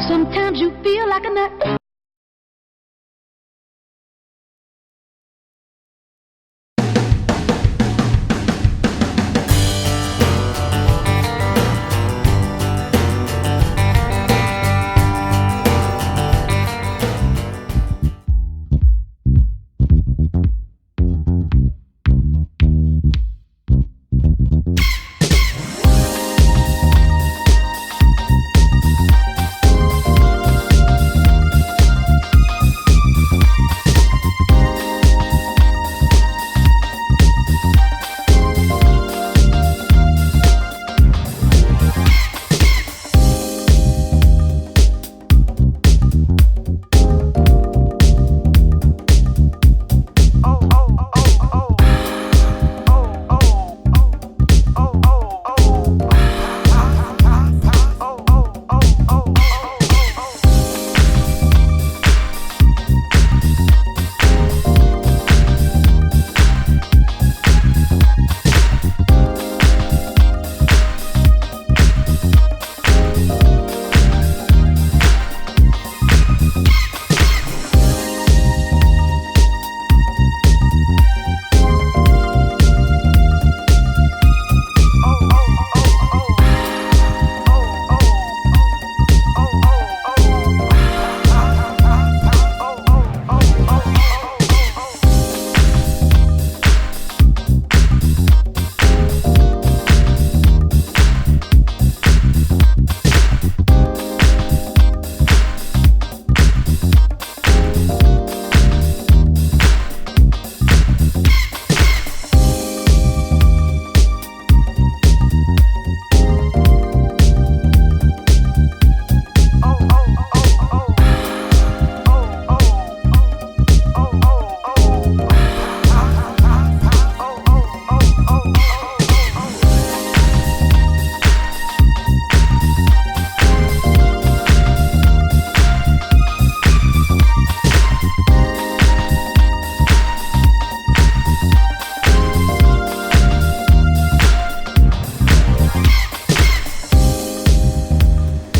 Sometimes you feel like a nut.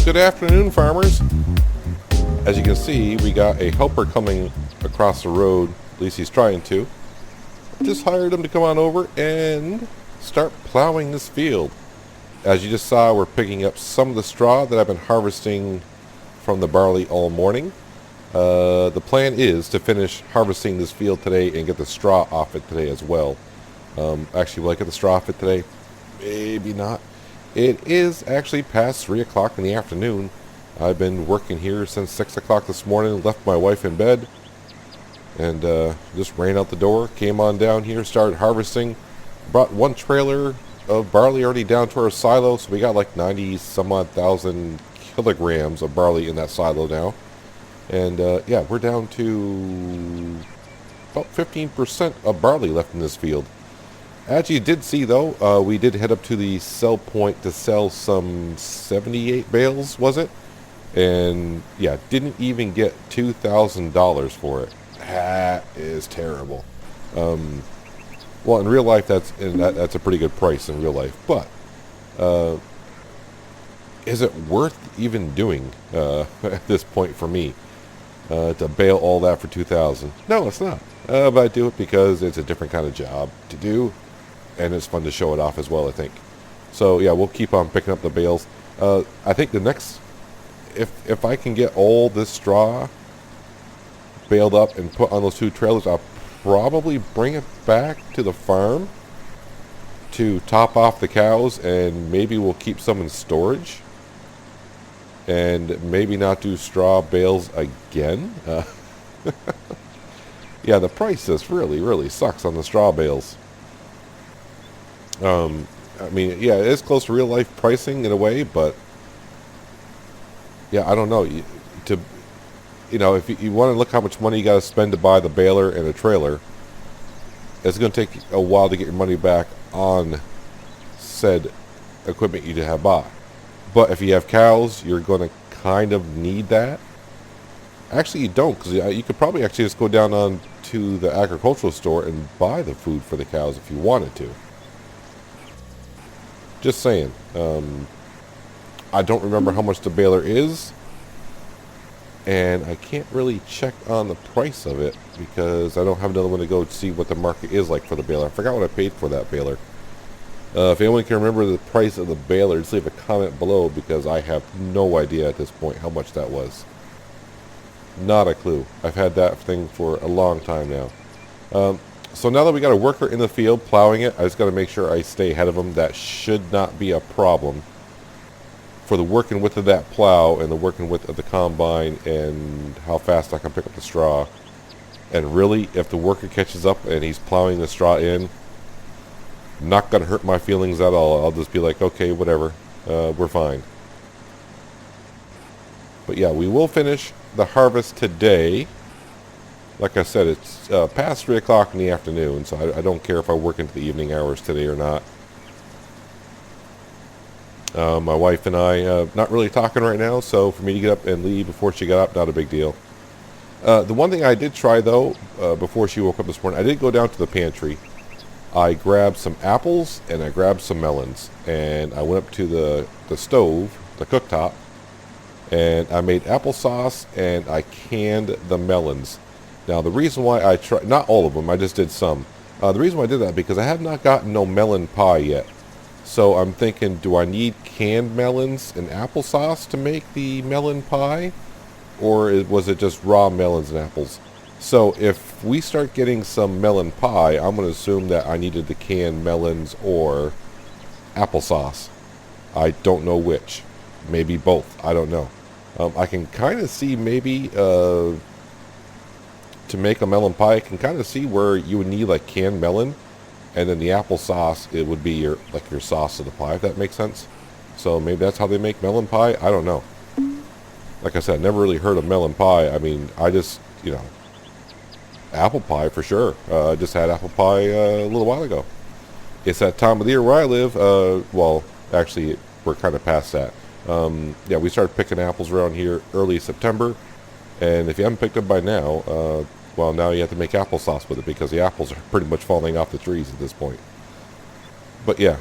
Good afternoon, farmers. As you can see, we got a helper coming across the road. At least he's trying to. Just hired him to come on over and start plowing this field. As you just saw, we're picking up some of the straw that I've been harvesting from the barley all morning. The plan is to finish harvesting this field today and get the straw off it today as well. Actually, will I get the straw off it today? Maybe not. It is actually past 3 o'clock in the afternoon. I've been working here since 6 o'clock this morning, left my wife in bed, and just ran out the door, came on down here, started harvesting. Brought one trailer of barley already down to our silo, so we got like 90 some odd thousand kilograms of barley in that silo now. And yeah, we're down to about 15% of barley left in this field. As you did see, though, we did head up to the sell point to sell some 78 bales, was it? And yeah, didn't even get $2,000 for it. That is terrible. Well, in real life, that's a pretty good price in real life. But is it worth even doing at this point for me to bale all that for $2,000? No, it's not. But I do it because it's a different kind of job to do. And it's fun to show it off as well, I think. So yeah, we'll keep on picking up the bales. I think the next, if I can get all this straw baled up and put on those two trailers, I'll probably bring it back to the farm to top off the cows, and maybe we'll keep some in storage, and maybe not do straw bales again. Yeah, the price just really sucks on the straw bales. I mean, yeah, it is close to real life pricing in a way, but yeah, I don't know. If you want to look how much money you got to spend to buy the baler and the trailer, it's going to take a while to get your money back on said equipment you have bought. But if you have cows, you're going to kind of need that. Actually, you don't, because you could probably actually just go down on to the agricultural store and buy the food for the cows if you wanted to. Just saying. I don't remember how much the baler is, and I can't really check on the price of it because I don't have another one to go see what the market is like for the baler. I forgot what I paid for that baler. If anyone can remember the price of the baler, just leave a comment below because I have no idea at this point how much that was. Not a clue. I've had that thing for a long time now. So now that we got a worker in the field plowing it, I just got to make sure I stay ahead of them. That should not be a problem for the working width of that plow and the working width of the combine and how fast I can pick up the straw. And really, if the worker catches up and he's plowing the straw in, not going to hurt my feelings at all. I'll just be like, okay, whatever, we're fine. But yeah, we will finish the harvest today. Like I said, it's past 3 o'clock in the afternoon, so I don't care if I work into the evening hours today or not. My wife and I not really talking right now, so for me to get up and leave before she got up, not a big deal. The one thing I did try, though, before she woke up this morning, I did go down to the pantry. I grabbed some apples and I grabbed some melons, and I went up to the stove, the cooktop, and I made applesauce and I canned the melons. Now the reason why I tried, not all of them, I just did some. The reason why I did that because I have not gotten no melon pie yet. So I'm thinking, do I need canned melons and applesauce to make the melon pie? Or was it just raw melons and apples? So if we start getting some melon pie, I'm going to assume that I needed the canned melons or applesauce. I don't know which. Maybe both. I don't know. I can kind of see maybe to make a melon pie, I can kind of see where you would need like canned melon, and then the applesauce, it would be your sauce of the pie, if that makes sense. So maybe that's how they make melon pie. I don't know. Like I said, never really heard of melon pie. I mean, I just, apple pie for sure. I just had apple pie a little while ago. It's that time of the year where I live. Well, actually, we're kind of past that. Yeah, we started picking apples around here early September. And if you haven't picked them by now, well, now you have to make applesauce with it because the apples are pretty much falling off the trees at this point. But yeah,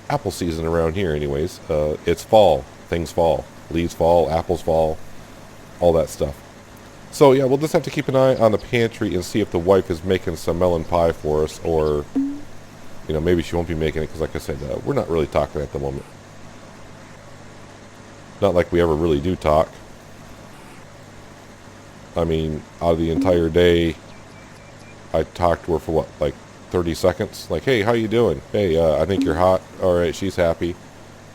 apple season around here anyways. It's fall. Things fall. Leaves fall, apples fall, all that stuff. So yeah, we'll just have to keep an eye on the pantry and see if the wife is making some melon pie for us, or maybe she won't be making it because, like I said, we're not really talking at the moment. Not like we ever really do talk. I mean, out of the entire day, I talked to her for what, like 30 seconds? Like, hey, how you doing? Hey, I think you're hot. All right, she's happy.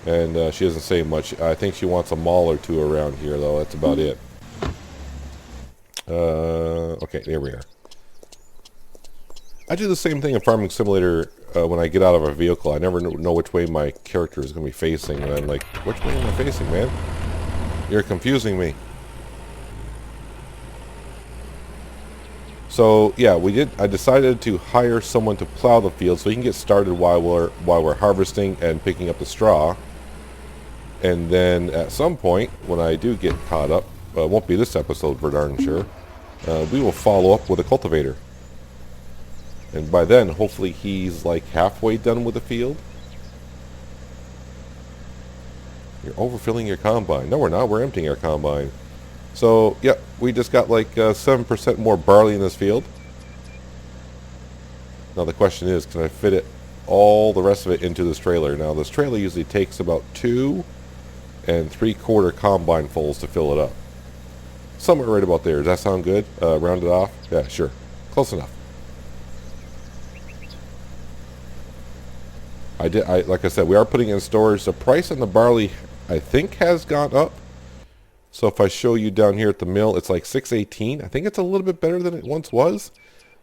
And she doesn't say much. I think she wants a mall or two around here, though. That's about it. Okay, there we are. I do the same thing in Farming Simulator when I get out of a vehicle. I never know which way my character is going to be facing. And I'm like, which way am I facing, man? You're confusing me. So, yeah, I decided to hire someone to plow the field so he can get started while we're harvesting and picking up the straw. And then at some point, when I do get caught up, it won't be this episode for darn sure, we will follow up with a cultivator. And by then, hopefully he's like halfway done with the field. You're overfilling your combine. No, we're not. We're emptying our combine. So, yeah, we just got like 7% more barley in this field. Now the question is, can I fit all the rest of it into this trailer? Now this trailer usually takes about 2 3/4 combine fulls to fill it up. Somewhere right about there. Does that sound good? Round it off? Yeah, sure. Close enough. Like I said, we are putting it in storage. The price on the barley, I think, has gone up. So if I show you down here at the mill, it's like $6.18. I think it's a little bit better than it once was.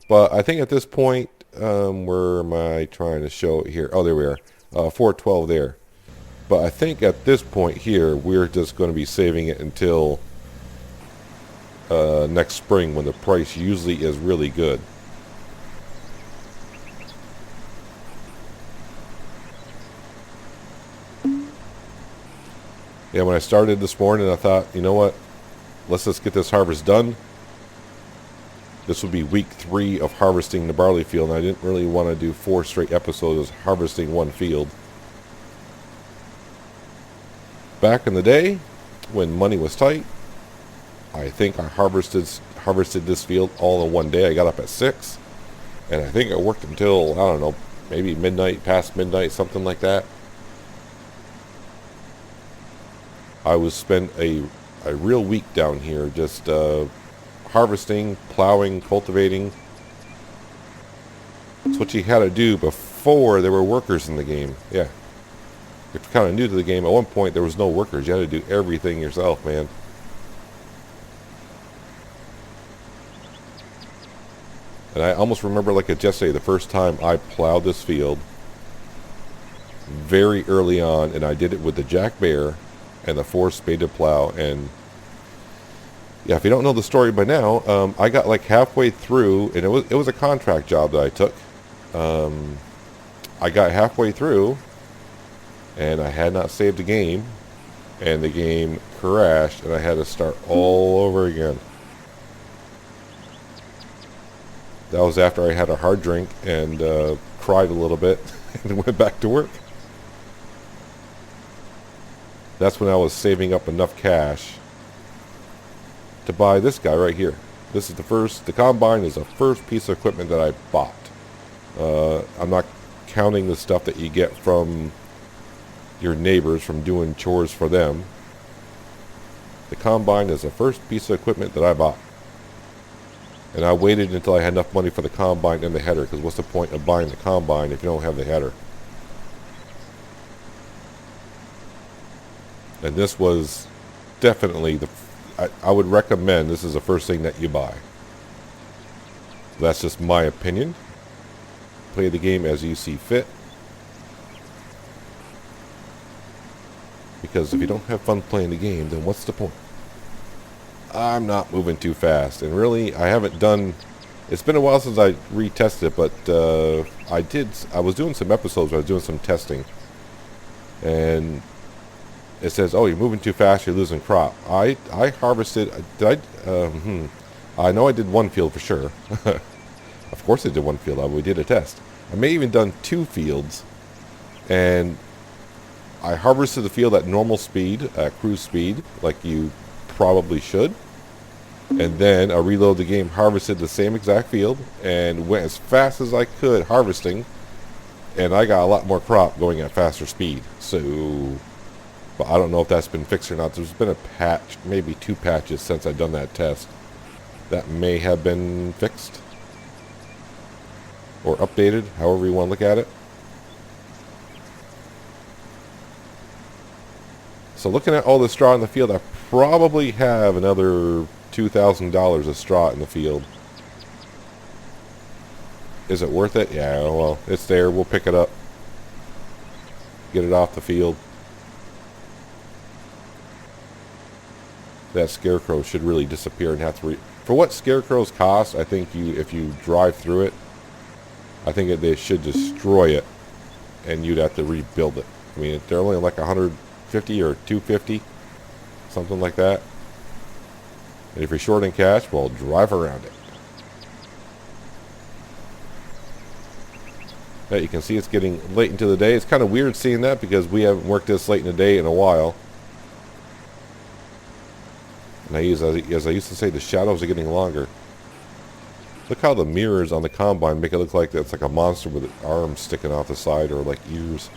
But I think at this point, where am I trying to show it here? Oh, there we are. $4.12 there. But I think at this point here, we're just going to be saving it until next spring when the price usually is really good. Yeah, when I started this morning, I thought, you know what? Let's just get this harvest done. This will be week 3 of harvesting the barley field, and I didn't really want to do 4 straight episodes of harvesting one field. Back in the day, when money was tight, I think I harvested this field all in one day. I got up at 6, and I think I worked until, I don't know, maybe midnight, past midnight, something like that. I was spent a real week down here just harvesting, plowing, cultivating. It's what you had to do before there were workers in the game. Yeah. If you're kind of new to the game, at one point there was no workers. You had to do everything yourself, man. And I almost remember like it's yesterday, the first time I plowed this field very early on, and I did it with the Jack Bear and the 4-spaded plow. And yeah, if you don't know the story by now, I got like halfway through, and it was a contract job that I took. I got halfway through, and I had not saved the game, and the game crashed, and I had to start all over again. That was after I had a hard drink and cried a little bit and went back to work. That's when I was saving up enough cash to buy this guy right here. This is the combine is the first piece of equipment that I bought. I'm not counting the stuff that you get from your neighbors from doing chores for them. The combine is the first piece of equipment that I bought. And I waited until I had enough money for the combine and the header, because what's the point of buying the combine if you don't have the header? And this was definitely I would recommend this is the first thing that you buy. That's just my opinion. Play the game as you see fit. Because if you don't have fun playing the game, then what's the point? I'm not moving too fast. And really, I haven't done... It's been a while since I retested it, but I was doing some episodes where I was doing some testing. And it says, oh, you're moving too fast, you're losing crop. I harvested... I know I did one field for sure. Of course I did one field. We did a test. I may have even done 2 fields. And I harvested the field at normal speed, at cruise speed, like you probably should. And then I reloaded the game, harvested the same exact field, and went as fast as I could harvesting. And I got a lot more crop going at faster speed. So, but I don't know if that's been fixed or not. There's been a patch, maybe 2 patches since I've done that test. That may have been fixed. Or updated, however you want to look at it. So looking at all the straw in the field, I probably have another $2,000 of straw in the field. Is it worth it? Yeah, well, it's there. We'll pick it up. Get it off the field. That scarecrow should really disappear and have to for what scarecrows cost, I think if you drive through it, I think they should destroy it and you'd have to rebuild it. I mean, they're only like 150 or 250, something like that. And if you're short in cash, well, drive around it. Yeah, you can see it's getting late into the day. It's kind of weird seeing that because we haven't worked this late in the day in a while. And as I used to say, the shadows are getting longer. Look how the mirrors on the combine make it look like it's like a monster with arms sticking off the side or like ears.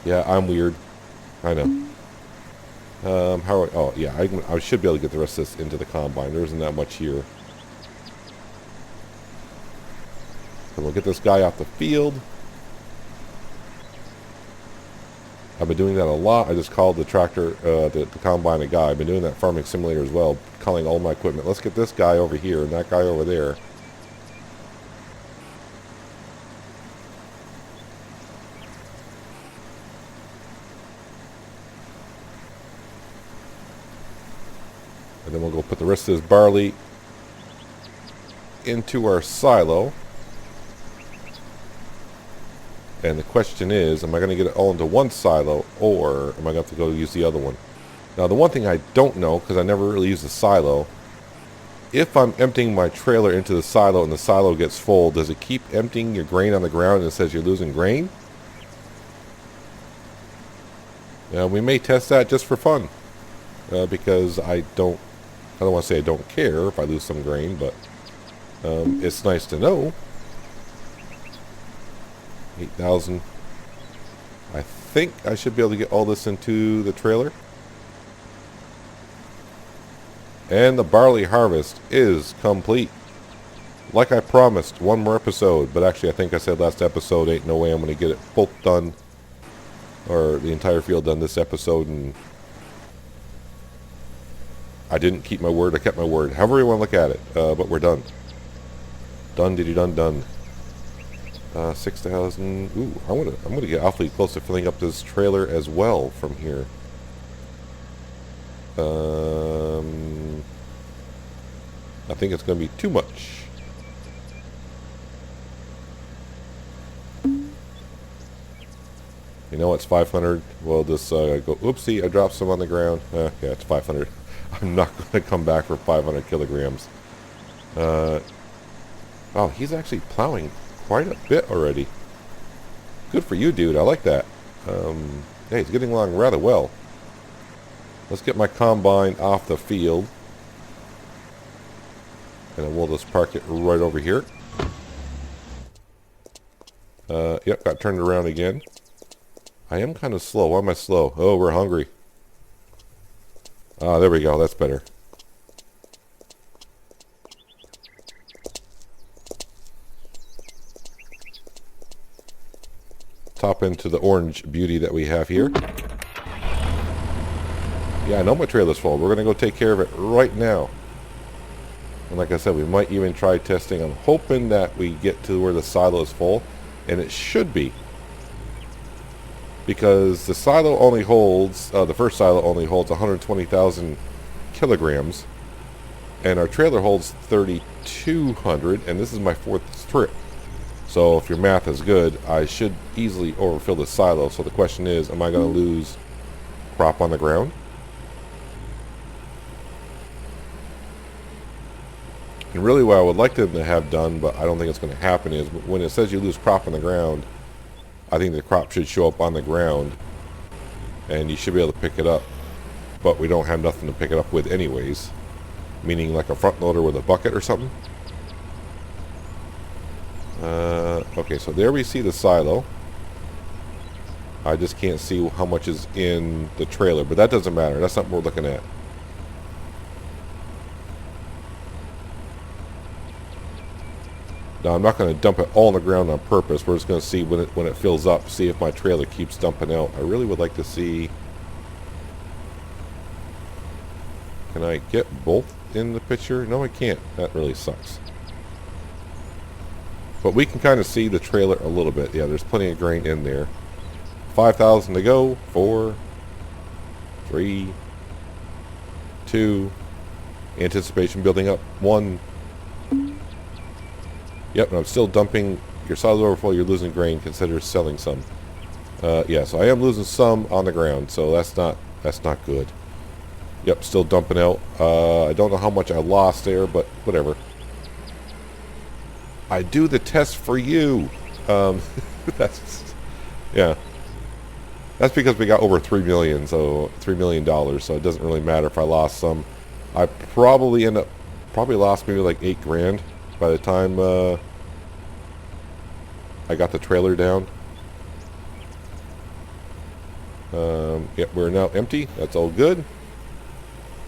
Yeah, I'm weird. I know. Oh yeah, I should be able to get the rest of this into the combine. There isn't that much here. So we'll get this guy off the field. I've been doing that a lot. I just called the tractor, the combine a guy. I've been doing that farming simulator as well, calling all my equipment. Let's get this guy over here and that guy over there. And then we'll go put the rest of this barley into our silo. And the question is, am I going to get it all into one silo, or am I going to have to go use the other one? Now, the one thing I don't know, because I never really use the silo, if I'm emptying my trailer into the silo and the silo gets full, does it keep emptying your grain on the ground and it says you're losing grain? We may test that just for fun, because I don't I don't want to say I don't care if I lose some grain, but it's nice to know. 8,000. I think I should be able to get all this into the trailer. And the barley harvest is complete. Like I promised, one more episode. But actually, I think I said last episode, ain't no way I'm going to get it both done. Or the entire field done this episode. And I didn't keep my word. I kept my word. However you want to look at it. But we're done. Done, diddy, done, done. 6,000. Ooh, I'm gonna get awfully close to filling up this trailer as well from here. I think it's gonna be too much. You know, it's 500. We'll just go. Oopsie, I dropped some on the ground. Yeah, it's 500. I'm not gonna come back for 500 kilograms. Oh, he's actually plowing quite a bit already. Good for you, dude. I like that. Yeah, he's getting along rather well. Let's get my combine off the field. And then we'll just park it right over here. Yep, got turned around again. I am kind of slow. Why am I slow? Oh, we're hungry. Ah, there we go. That's better. Top into the orange beauty that we have here. Yeah, I know my trailer's full. We're going to go take care of it right now. And like I said, we might even try testing. I'm hoping that we get to where the silo is full. And it should be. Because the silo only holds, the first silo only holds 120,000 kilograms. And our trailer holds 3,200. And this is my 4th trip. So if your math is good, I should easily overfill the silo. So the question is, am I going to lose crop on the ground? And really what I would like them to have done, but I don't think it's going to happen, is when it says you lose crop on the ground, I think the crop should show up on the ground. And you should be able to pick it up. But we don't have nothing to pick it up with anyways. Meaning like a front loader with a bucket or something. Okay, so there we see the silo. I just can't see how much is in the trailer, but that doesn't matter. That's not what we're looking at. Now, I'm not going to dump it all on the ground on purpose. We're just going to see when it fills up, see if my trailer keeps dumping out. I really would like to see... Can I get both in the picture? No, I can't. That really sucks. But we can kind of see the trailer a little bit. Yeah, there's plenty of grain in there. 5,000 to go. 4, 3, 2. Anticipation building up. 1. Yep, and I'm still dumping. Your silo's overfull, you're losing grain. Consider selling some. Yeah, so I am losing some on the ground, so that's not good. Yep, still dumping out. I don't know how much I lost there, but whatever. I do the test for you. Yeah. That's because we got over 3 million, so $3 million, so it doesn't really matter if I lost some. I probably lost maybe like 8 grand by the time I got the trailer down. Yep, we're now empty. That's all good.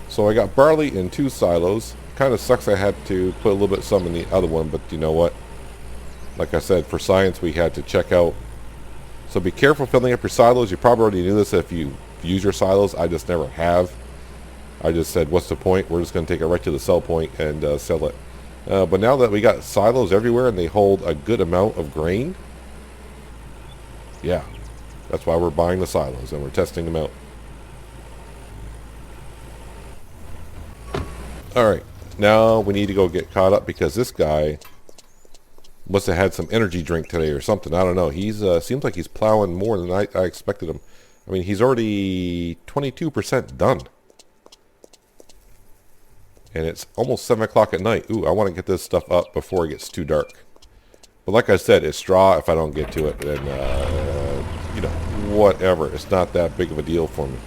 So I got barley in 2 silos. Kind of sucks I had to put a little bit some in the other one, but you know what? Like I said, for science we had to check out. So be careful filling up your silos. You probably already knew this if you use your silos. I just never have. I just said, what's the point? We're just going to take it right to the sell point and sell it. But now that we got silos everywhere and they hold a good amount of grain, yeah, that's why we're buying the silos and we're testing them out. Alright, now we need to go get caught up because this guy must have had some energy drink today or something. I don't know. He's seems like he's plowing more than I expected him. I mean, he's already 22% done. And it's almost 7 o'clock at night. Ooh, I want to get this stuff up before it gets too dark. But like I said, it's straw. If I don't get to it, then, you know, whatever. It's not that big of a deal for me.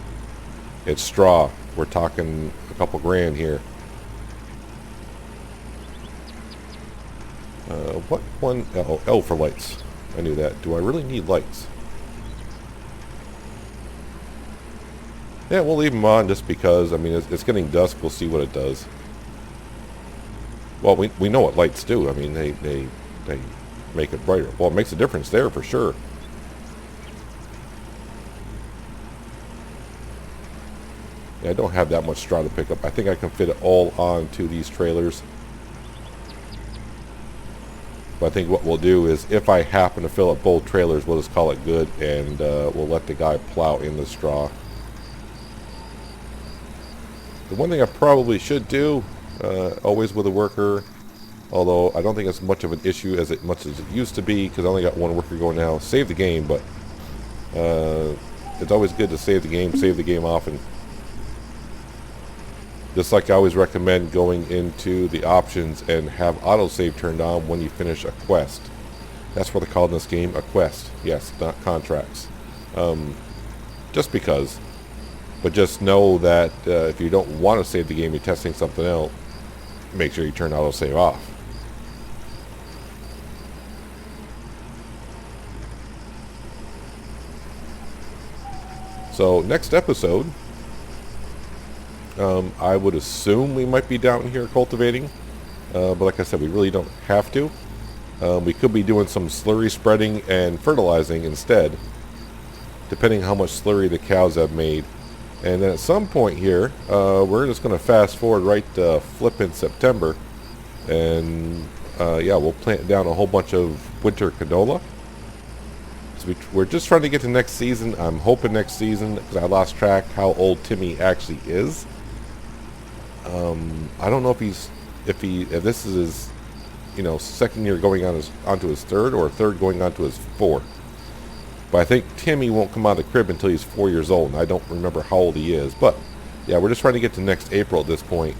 It's straw. We're talking a couple grand here. one? Oh, L for lights. I knew that. Do I really need lights? Yeah, we'll leave them on just because. I mean, it's getting dusk. We'll see what it does. Well, we know what lights do. I mean, they make it brighter. Well, it makes a difference there for sure. Yeah, I don't have that much straw to pick up. I think I can fit it all onto these trailers. But I think what we'll do is, if I happen to fill up both trailers, we'll just call it good, and we'll let the guy plow in the straw. The one thing I probably should do, always with a worker, although I don't think it's much of an issue as it used to be, because I only got one worker going now. Save the game, but it's always good to save the game often. Just like I always recommend going into the options and have autosave turned on when you finish a quest. That's what they're called in this game, a quest. Yes, not contracts. Just because. But just know that if you don't want to save the game, you're testing something else, make sure you turn autosave off. So next episode, I would assume we might be down here cultivating, but like I said, we really don't have to. We could be doing some slurry spreading and fertilizing instead, depending how much slurry the cows have made. And then at some point here, we're just going to fast forward right to flipping September, and yeah, we'll plant down a whole bunch of winter canola. So we're just trying to get to next season. I'm hoping next season, because I lost track how old Timmy actually is. I don't know if this is his, second year going onto his third, or third going onto his fourth. But I think Timmy won't come out of the crib until he's 4 years old, and I don't remember how old he is. But yeah, we're just trying to get to next April at this point,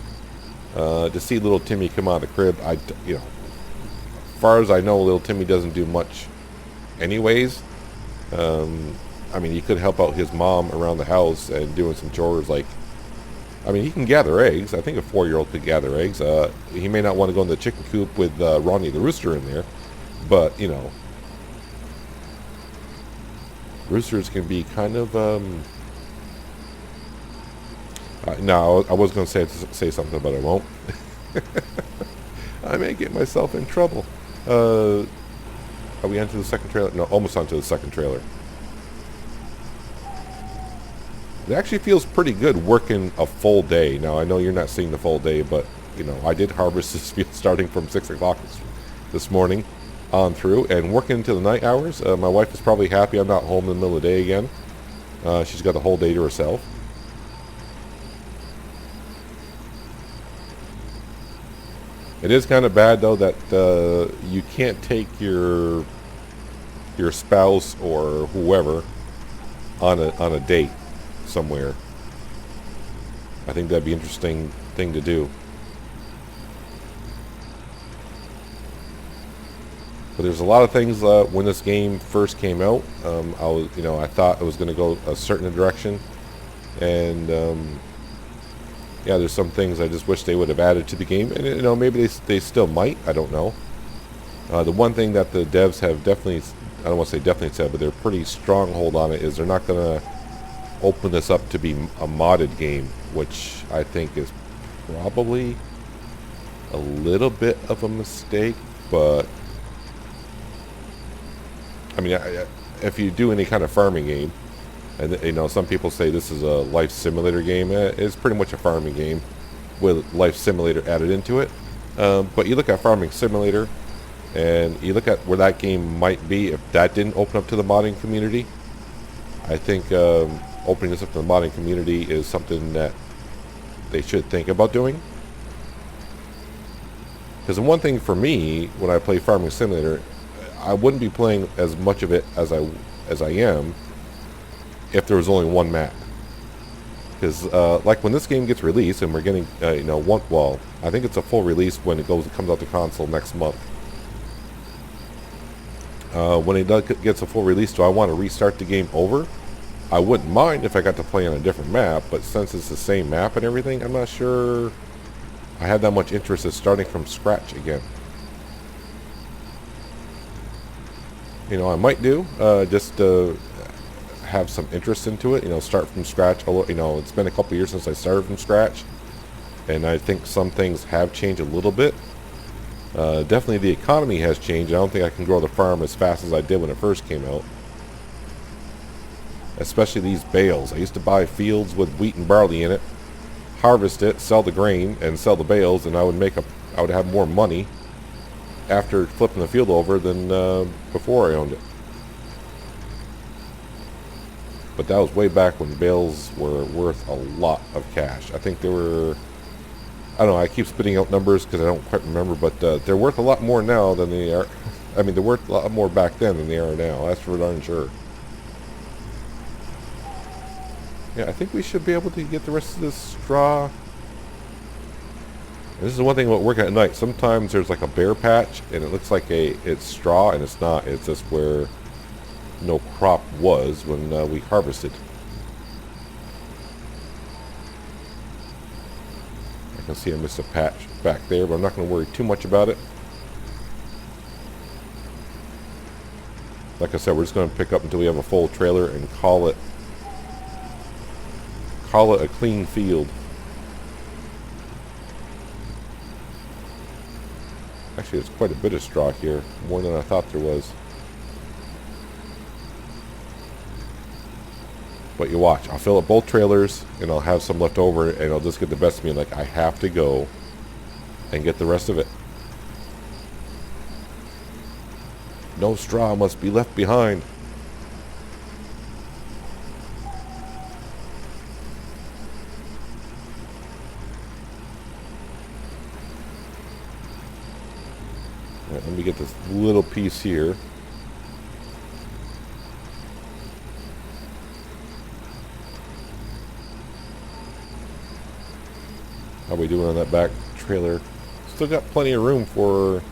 to see little Timmy come out of the crib. As far as I know, little Timmy doesn't do much, anyways. I mean, he could help out his mom around the house and doing some chores, like. I mean, he can gather eggs. I think a 4-year-old could gather eggs. He may not want to go in the chicken coop with Ronnie the rooster in there, but roosters can be kind of. No, I was going to say something, but I won't. I may get myself in trouble. Are we onto the second trailer? No, almost onto the second trailer. It actually feels pretty good working a full day. Now, I know you're not seeing the full day, but, I did harvest this field starting from 6 o'clock this morning on through, and working into the night hours. My wife is probably happy I'm not home in the middle of the day again. She's got the whole day to herself. It is kind of bad, though, that you can't take your spouse or whoever on a date somewhere. I think that'd be an interesting thing to do. But there's a lot of things when this game first came out. I thought it was going to go a certain direction, and yeah, there's some things I just wish they would have added to the game, and maybe they still might. I don't know. The one thing that the devs have definitely, I don't want to say definitely said, but they're pretty stronghold on it, is they're not going to open this up to be a modded game, which I think is probably a little bit of a mistake. But I mean, if you do any kind of farming game, and some people say this is a life simulator game, it's pretty much a farming game with life simulator added into it. But you look at farming simulator, and you look at where that game might be if that didn't open up to the modding community. I think opening this up to the modding community is something that they should think about doing. Because the one thing for me, when I play Farming Simulator, I wouldn't be playing as much of it as I am if there was only one map. Because like when this game gets released, and we're getting I think it's a full release when it comes out to console next month. When it gets a full release, do I want to restart the game over? I wouldn't mind if I got to play on a different map, but since it's the same map and everything, I'm not sure I have that much interest in starting from scratch again. I might do just to have some interest into it. Start from scratch. Although, it's been a couple years since I started from scratch, and I think some things have changed a little bit. Definitely the economy has changed. I don't think I can grow the farm as fast as I did when it first came out. Especially these bales. I used to buy fields with wheat and barley in it, harvest it, sell the grain, and sell the bales, and I would have more money after flipping the field over than before I owned it. But that was way back when bales were worth a lot of cash. I think they were, I don't know, I keep spitting out numbers because I don't quite remember, but they're worth a lot more now than they are. I mean, they're worth a lot more back then than they are now. That's for darn sure. Yeah, I think we should be able to get the rest of this straw. And this is one thing about working at night. Sometimes there's like a bare patch, and it looks like it's straw, and it's not. It's just where no crop was when we harvested. I can see I missed a patch back there, but I'm not going to worry too much about it. Like I said, we're just going to pick up until we have a full trailer and call it a clean field. Actually, there's quite a bit of straw here, more than I thought there was. But you watch, I'll fill up both trailers and I'll have some left over, and I'll just get the best of me. Like, I have to go and get the rest of it. No straw must be left behind. Right, let me get this little piece here. How we doing on that back trailer? Still got plenty of room for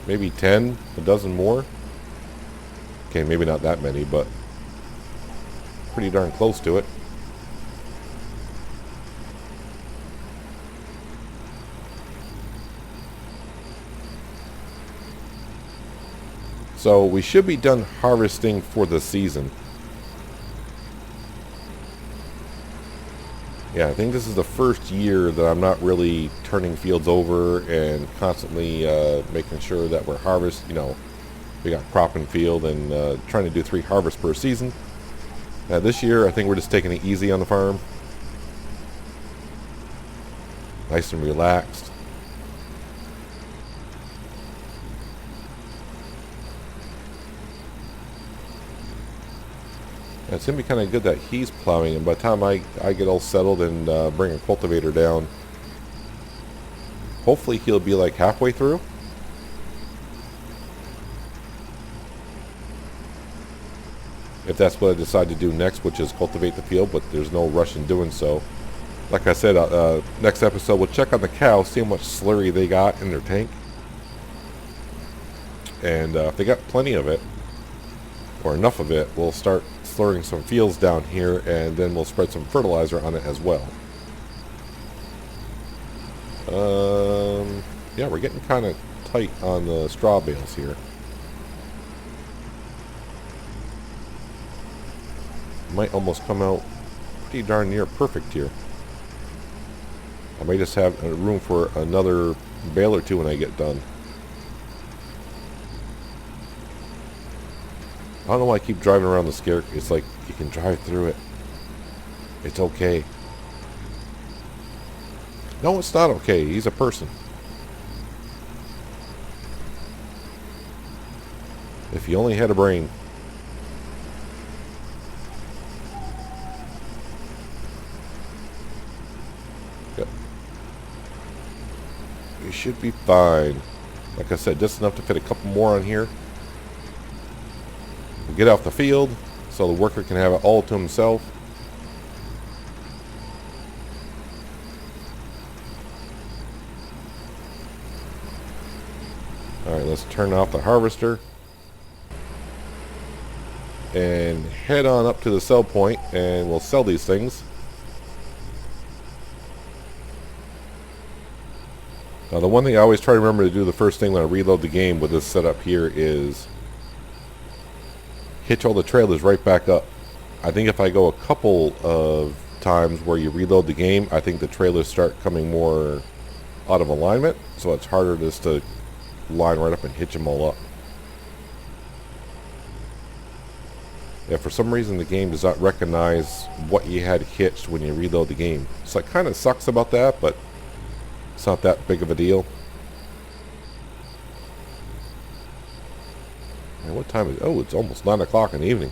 maybe 10, a dozen more. Okay, maybe not that many, but pretty darn close to it. So we should be done harvesting for the season. Yeah, I think this is the first year that I'm not really turning fields over and constantly making sure that we're we got crop in field and trying to do 3 harvests per season. This year, I think we're just taking it easy on the farm. Nice and relaxed. It's going to be kind of good that he's plowing, and by the time I get all settled and bring a cultivator down, hopefully he'll be like halfway through. If that's what I decide to do next, which is cultivate the field, but there's no rush in doing so. Like I said, next episode we'll check on the cows, see how much slurry they got in their tank. And if they got plenty of it, or enough of it, we'll start slurring some fields down here, and then we'll spread some fertilizer on it as well. Yeah, we're getting kind of tight on the straw bales here. Might almost come out pretty darn near perfect here. I may just have room for another bale or two when I get done. I don't know why I keep driving around the scare. It's like you can drive through it. It's okay. No, it's not okay. He's a person. If you only had a brain. Yep. You should be fine. Like I said, just enough to fit a couple more on here. We'll get off the field so the worker can have it all to himself. Alright, let's turn off the harvester and head on up to the sell point, and we'll sell these things. Now, the one thing I always try to remember to do the first thing when I reload the game with this setup here is hitch all the trailers right back up. I think if I go a couple of times where you reload the game, I think the trailers start coming more out of alignment, so it's harder just to line right up and hitch them all up. Yeah, for some reason the game does not recognize what you had hitched when you reload the game. So it kind of sucks about that, but it's not that big of a deal. And what time is it? Oh, it's almost 9 o'clock in the evening.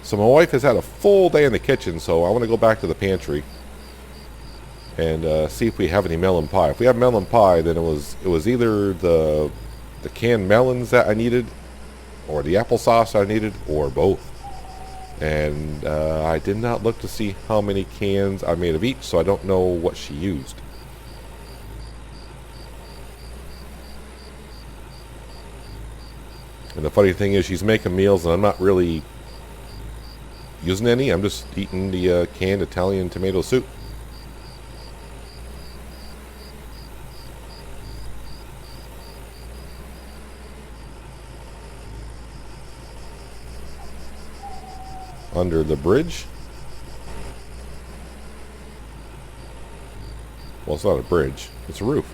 So my wife has had a full day in the kitchen, so I want to go back to the pantry and see if we have any melon pie. If we have melon pie, then it was either the canned melons that I needed, or the applesauce I needed, or both. And I did not look to see how many cans I made of each, so I don't know what she used. And the funny thing is, she's making meals and I'm not really using any. I'm just eating the canned Italian tomato soup. Under the bridge. Well, it's not a bridge. It's a roof.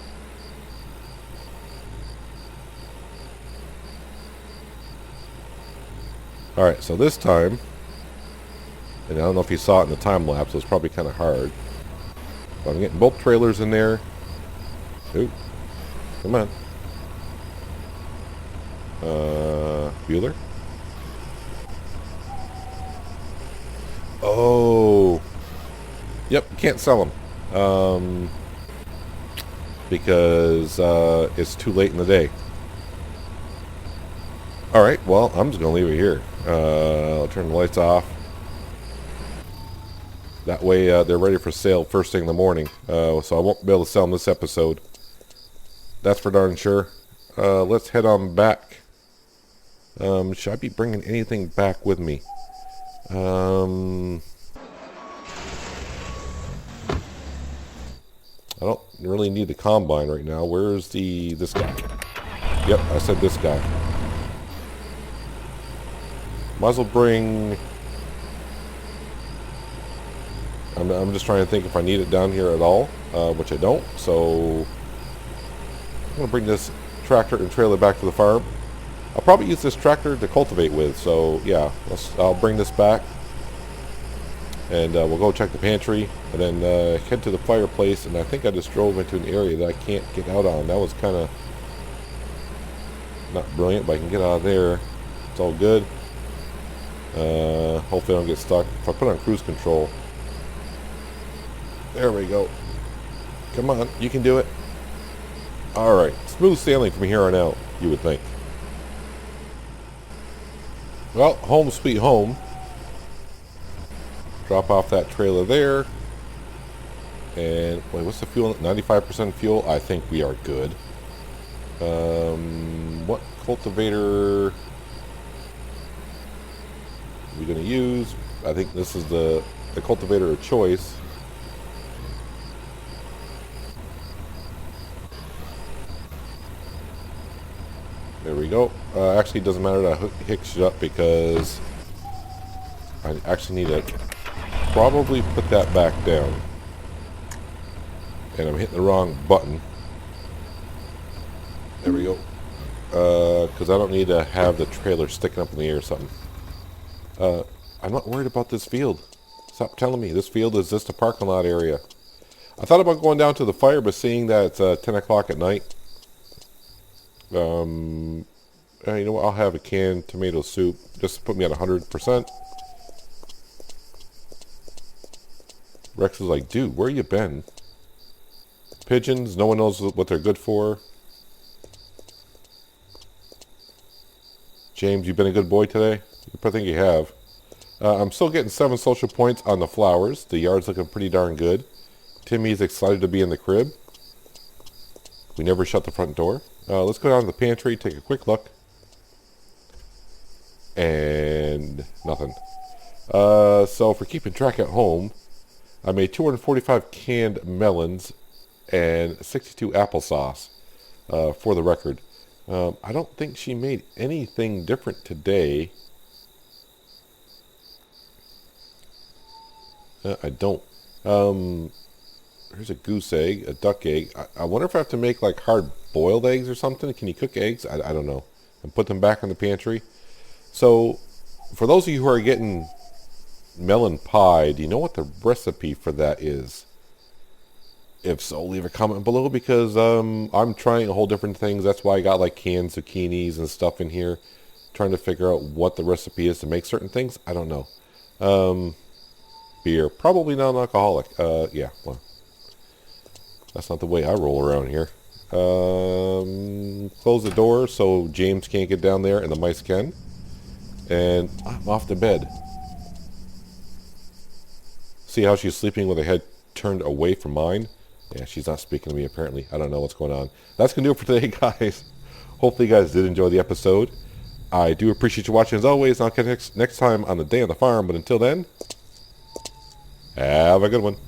Alright, so this time, and I don't know if you saw it in the time lapse, it was probably kind of hard, but I'm getting both trailers in there. Ooh, come on. Bueller? Oh, yep, can't sell them because it's too late in the day. Alright, well, I'm just going to leave it here. I'll turn the lights off. That way they're ready for sale first thing in the morning. So I won't be able to sell them this episode. That's for darn sure. Let's head on back. Should I be bringing anything back with me? I don't really need the combine right now. Where's this guy? Yep, I said this guy. Might as well bring... I'm just trying to think if I need it down here at all, which I don't. So I'm going to bring this tractor and trailer back to the farm. I'll probably use this tractor to cultivate with. So yeah, I'll bring this back. And we'll go check the pantry. And then head to the fireplace. And I think I just drove into an area that I can't get out on. That was kind of not brilliant, but I can get out of there. It's all good. Hopefully I don't get stuck. If I put on cruise control... There we go. Come on, you can do it. Alright, smooth sailing from here on out, you would think. Well, home sweet home. Drop off that trailer there. And, wait, what's the fuel? 95% fuel? I think we are good. What cultivator are we going to use? I think this is the cultivator of choice. There we go. Actually, it doesn't matter that I hitched it up because I actually need to probably put that back down. And I'm hitting the wrong button. There we go. Because I don't need to have the trailer sticking up in the air or something. I'm not worried about this field. Stop telling me. This field is just a parking lot area. I thought about going down to the fire, but seeing that it's 10 o'clock at night, you know what, I'll have a canned tomato soup just to put me at 100%. Rex is like, dude, where you been? Pigeons, no one knows what they're good for. James, you've been a good boy today? I think you have. I'm still getting 7 social points on the flowers. The yard's looking pretty darn good. Timmy's excited to be in the crib. We never shut the front door. Let's go down to the pantry, take a quick look. And nothing. So for keeping track at home, I made 245 canned melons and 62 applesauce, for the record. I don't think she made anything different today. I don't. Here's a goose egg, a duck egg. I wonder if I have to make like hard boiled eggs or something. Can you cook eggs? I don't know. And put them back in the pantry. So, for those of you who are getting melon pie, do you know what the recipe for that is? If so, leave a comment below because I'm trying a whole different things. That's why I got like canned zucchinis and stuff in here. Trying to figure out what the recipe is to make certain things. I don't know. Beer. Probably non-alcoholic. Yeah, well. That's not the way I roll around here. Close the door so James can't get down there and the mice can. And I'm off to bed. See how she's sleeping with her head turned away from mine? Yeah, she's not speaking to me apparently. I don't know what's going on. That's going to do it for today, guys. Hopefully you guys did enjoy the episode. I do appreciate you watching as always. I'll catch you next time on the day on the farm. But until then, have a good one.